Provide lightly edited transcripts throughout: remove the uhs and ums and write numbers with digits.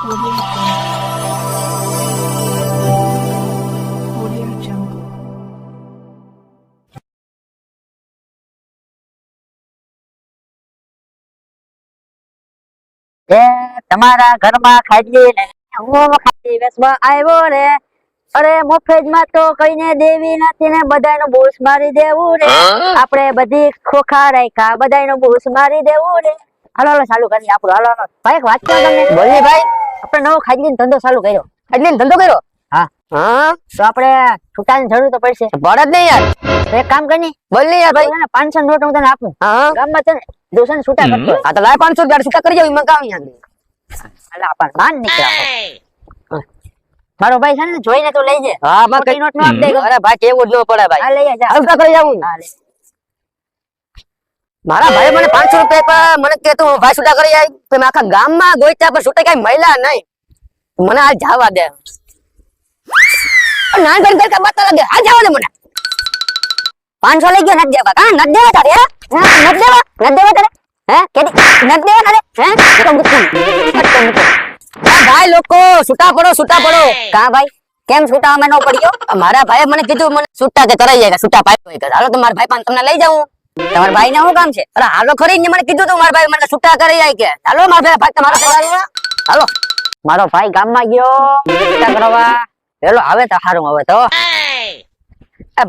Audio Jungle. તમારા ઘરમાં ખાટલી ને હું ખાટલી વેચવા આવ્યો રે. અરે મફતમાં તો કઈને દેવી નથી ને બધાનો બૂસ મારી દેવું રે. આપણે બધી ખોખા રાખ્યા બધાનો બૂસ મારી દેવું રે. હાલો હાલો ચાલુ કરી આપણું. હાલો હાલો ભાઈ એક વાત કહો તમને. બોલી ભાઈ. આપણે નવો ખાટલી ધંધો ચાલુ કર્યો. ખાટલી ધંધો કર્યો? હા હા. તો આપણે છૂટાની જરૂર તો પડશે. પડે જ નહીં યાર. તો એક કામ કરી બોલ ને યાર ભાઈ. 500 નોટ હું તને આપું. હા ગામમાં છે ને દોસન છૂટા કરતો. હા તો લાય 500 રૂપિયા છૂટા કરી જાવ. એમાં કામ યાર. અલા પણ માન નીકળ્યા. મારો ભાઈ છે ને જોઈને તો લઈ જે. હા માં કઈ નોટ નો આપ દે. અરે ભાઈ કેવું જ ન પડે ભાઈ. આ લઈ જા. હલકા કરી જાવું. હા લે. મારા ભાઈ મને 500 રૂપિયા પર મને કે તું ભાઈ છૂટા કરી આવી. તો મે આખા ગામમાં ગોઈતા પર છૂટા કઈ મહિલા નહીં. મને આ જવા દે. નાન કરી કર બાત લાગે. આ જવા દે મને. 500 લઈ ગયો. નથી દેવા. કા નથી દેવા તારે? હા નથી દેવા. નથી દેવા તારે? હે કેડી નથી દેવા તારે? હે તો મુકું. ભાઈ લોકો છૂટા પડો. કા ભાઈ કેમ છૂટા અમે નો પડ્યો? મારા ભાઈએ મને કીધું મને છૂટા કે કરાઈ જાય. છૂટા પાઈ કે હાલો તો મારા ભાઈ પાન તમને લઈ જાઉં. તમારા ભાઈ ને શું કામ છે? અરે હાલો ખરી ને મને કીધું તો મારા ભાઈ મને છૂટા કરી જાય કે હાલો મારા ભાઈ તમારો હાલો. મારો ભાઈ ગામમાં ગયો છૂટા કરવા. હેલો આવે તો સારું. હવે તો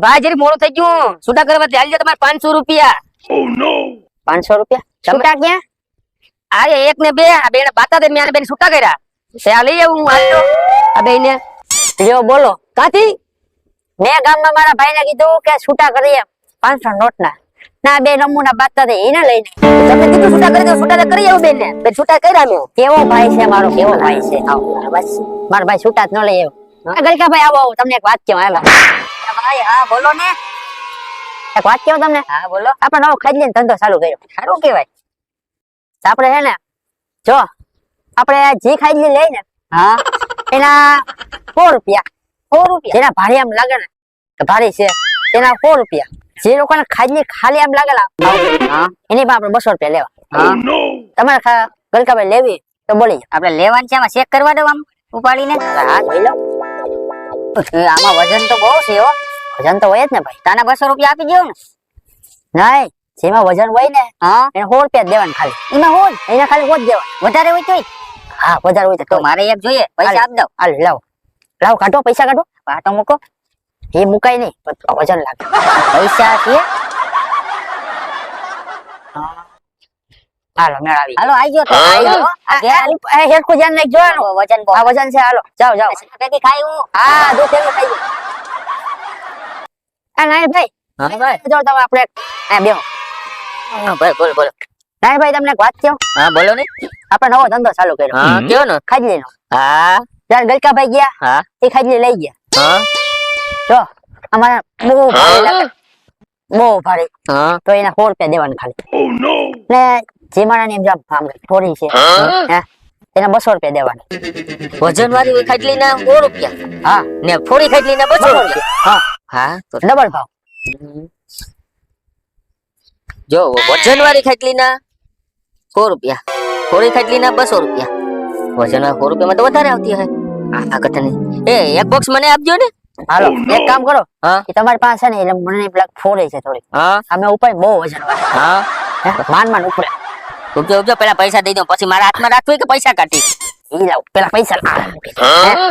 ભાઈ જરી મોડું થઈ ગયું. છૂટા કરવા હાલ જાય તમારે 500 રૂપિયા. ઓ નો 500 રૂપિયા છૂટા ક્યાં? અરે એક ને બે આ બેને બાતા દે મેં બેન છૂટા કર્યા. ત્યાં લઈ આવું હું હાલતો આ બેને. લ્યો બોલો કાથી? મેં ગામમાં મારા ભાઈને કીધું કે છૂટા કરીએ 500 નોટ ના બે નમૂના બાતા દે એને લઈને. તમે કીધું છૂટા કરી દો. છૂટા કરી આવું બેન ને. બેન છૂટા કર્યા મેં. કેવો ભાઈ છે મારો? કેવો ભાઈ છે? આવો બસ મારા ભાઈ છૂટા જ ન લઈ આવ્યો. ગલકા ભાઈ આવો તમને એક વાત કહું. હાલા ભાઈ હા બોલો ને. એક વાત કહું તમને. હા બોલો. આપણે નવો ખાટલી નો ધંધો ચાલુ કર્યો. સારું કહેવાય. આપણે હે ને જો આપણે જે ખાટલી લઈ ને હા એના 4 રૂપિયા. 4 રૂપિયા જેના ભારે આમ લાગે ને તો ભારે છે એના 4 રૂપિયા. જે લોકોને ખાટલી ખાલી આમ લાગે હા એની પણ આપણે 200 રૂપિયા લેવા. હા તમારે ગલકાભાઈ લેવી તો બોલી આપણે લેવાની છે. આમાં ચેક કરવા દો આમ ઉપાડીને. હા જોઈ લો. આમાં વજન તો બહુ છે હો. વજન તો હોય જ ને ભાઈ. તાને 200 રૂપિયા આપી દો ને. નહીં જેમાં વજન હોય ને હા એને 100 રૂપિયા દેવાના ખાલી. એમાં હોય એના ખાલી 100 દેવા. વધારે હોય તો હા વધારે હોય તો મારે એક જોઈએ. પૈસા આપ દો. હાલ લાવ કાઢો. પૈસા કાઢો. પાટો મૂકો. એ મુકાય નહીં વજન લાગે. પૈસા છે હાલો મેળાવી. હાલો આવી ગયો તો આ હેરખું ધ્યાન નાખ જોવાનું. વજન આ વજન છે. હાલો જાઓ કઈ ખાઈ હું. હા દો થેલું ખાઈ આ નાય ભાઈ. હા ભાઈ જો તમે આપણે આ બેહો. હા ભાઈ બોલો. નાય ભાઈ તમને એક વાત કહું. હા બોલો ને. આપણે નવો ધંધો ચાલુ કર્યો. હા કયો ને? ખાટલીનો. હા ત્યારે ગલકાભાઈ ગયા. હા એ ખાટલી લઈ ગયા. હા જો અમારે બહુ ભારે લાગે. બહુ ભારે. હા તો એના 100 રૂપિયા દેવાના ખાલી. ઓ નો. ને જે મારાની એમ આમ થોડી છે હે એના 200 રૂપિયા દેવાના. વજન વાળી ખાટલી ના 100 રૂપિયા. હા ને થોડી ખાટલી ના 200 રૂપિયા. હા તો ડબલ ભાવ. જો વજન વાળી ખાટલી ના 100 રૂપિયા. થોડી ખાટલી ના 200 રૂપિયા. વજન વાળી 100 રૂપિયા માં તો વધારે આવતી હશે. આ કથા નહીં. એક બોક્સ મને આપજો ને. હાલો એક કામ કરો કે તમારી પાસે ને એટલે મને બ્લેક ફોરે છે થોડી. હા અમે ઉપર બહુ વજન વાળી. હા માન ઉપર ઉજો પેલા પૈસા દઈ દો પછી મારા હાથમાં રાખવી કે પૈસા કાઢી? ઈ લાવ પેલા પૈસા.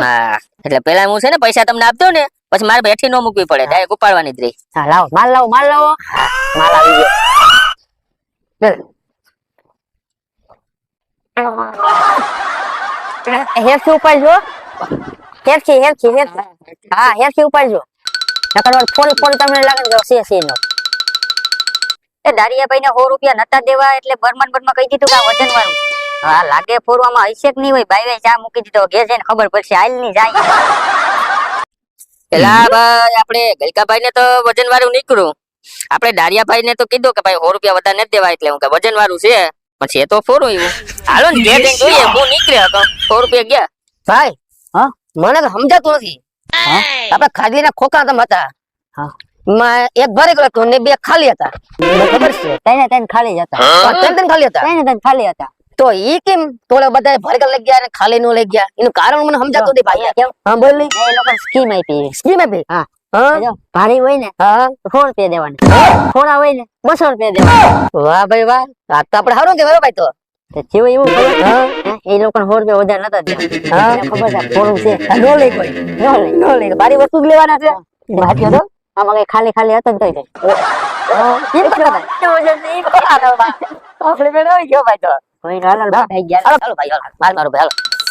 હા એટલે પેલા હું છે ને પૈસા તમને આપતો ને પછી મારે બેઠી ન મૂકવી પડે. ડાયરેક્ટ ઉપાડવાની જ રહી. હા લાવો માલ લાવો. માલ આવી ગયો. હેરથી ઉપાડજો. હેરથી હા હેરથી ઉપાડજો. નકર ફોડી તમને લાગે છે નો. એ દારિયાભાઈ ને 100 રૂપિયા નતા દેવા એટલે બર્મન કહી દીધું કે આ વજન વાળું. હા લાગે ફોરવામાં હશે કે નહીં હોય. ભાઈ ચા મૂકી દીધો. ઘેર જઈને ખબર પડશે. હાલ ની જાય. પેલા ભાઈ આપણે ગલકાભાઈ ને તો વજન વાળું નીકળ્યું. આપણે દારિયાભાઈ ને તો કીધું કે ભાઈ 100 રૂપિયા વધારે નથી દેવા એટલે હું કે વજન વાળું છે પછી એ તો ફોરું એવું. હાલો ને ઘેર જઈને જોઈએ. હું નીકળ્યો તો 100 રૂપિયા ગયા. ભાઈ હા મને તો સમજાતું નથી. આપણે ખાટલી ના ખોખા તો હતા. હા એક ભરેલો હતો ને બે ખાલી હતા. ખબર છે? ત્રણ ખાલી હતા. ત્રણ ખાલી હતા. તો ઈ કેમ તોડે બધા ભરગર લઈ ગયા અને ખાલી નો લઈ ગયા એનું કારણ મને સમજાતું નથી ભાઈ કેમ? હા બોલ ની એ લોકો સ્કીમ આપી સ્કીમ આપી હા હા જો ભારી હોય ને હા તો 100 રૂપિયા દેવાના થોડા હોય ને 200 રૂપિયા દેવાના વાહ ભાઈ વાહ આ તો આપણે સારું કહેવાય ભાઈ તો તો જેવું એવું ખબર હા એ લોકો 100 રૂપિયા વધારે નતા દેવા હા. એને ખબર છે થોડું છે નો લઈ કોઈ નો લઈ ભારી વસ્તુ જ લેવાના છે બાકી તો આમાં કઈ ખાલી ખાલી હતો ને તોય કેમ કરતા હતા આપણે બેન આવી ગયો ભાઈ તો કોઈ હાલ થઈ ગયા હાલો ભાઈ હાલો મારો ભાઈ હાલો